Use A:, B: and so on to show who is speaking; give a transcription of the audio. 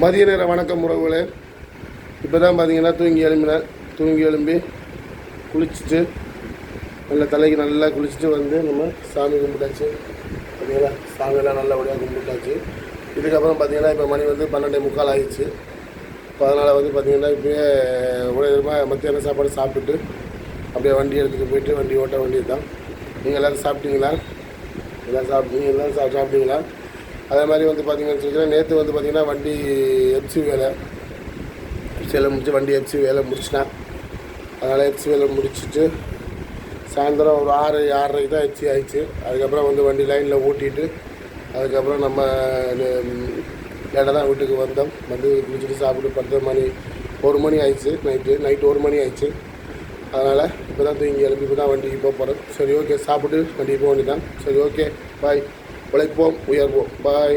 A: மதிய நேர வணக்கம் உறவுகளே. இப்போ தான் பார்த்தீங்கன்னா தூங்கி எழும்பி குளிச்சுட்டு நல்லா தலைக்கு நல்லா குளிச்சுட்டு வந்து நம்ம சாமி கும்பிட்டாச்சு. பார்த்தீங்களா, சாமியெல்லாம் நல்லபடியாக கும்பிட்டாச்சு. இதுக்கப்புறம் பார்த்தீங்கன்னா இப்போ மணி வந்து 12:45 ஆகிடுச்சு. இப்போ அதனால் வந்து பார்த்தீங்கன்னா இப்போயே உடனே மத்தியான சாப்பாடு சாப்பிட்டுட்டு அப்படியே வண்டி எடுத்துகிட்டு போயிட்டு வண்டி ஓட்ட வேண்டியது தான். நீங்கள் எல்லோரும் சாப்பிட்டீங்களா? எல்லோரும் சாப்பிட்டீங்களா? அதே மாதிரி வந்து பார்த்திங்கன்னு சொல்லிக்கிறேன், நேற்று வந்து பார்த்திங்கன்னா வண்டி எஃப்சி வேலை முடிச்சு வண்டி எஃப்சி வேலை முடிச்சிட்டேன். அதனால் எஃப்சி வேலை முடிச்சுட்டு சாயந்தரம் ஒரு 6:30 தான் எஃப்சி ஆயிடுச்சு. அதுக்கப்புறம் வந்து வண்டி லைனில் ஓட்டிட்டு அதுக்கப்புறம் நம்ம லேட்டாக தான் வீட்டுக்கு வந்தோம். வந்து குளிச்சுட்டு சாப்பிட்டு 1 மணி ஆயிடுச்சு. நைட்டு 1 மணி ஆயிடுச்சு. அதனால் இப்போ தான் தூங்கி எழுப்பி இப்போ தான் வண்டிக்கு போகிறோம். சரி, ஓகே, சாப்பிட்டு வண்டிக்கு போக வேண்டியதான். சரி, ஓகே, பாய். உழைப்போம், உயர்வோம். பாய்.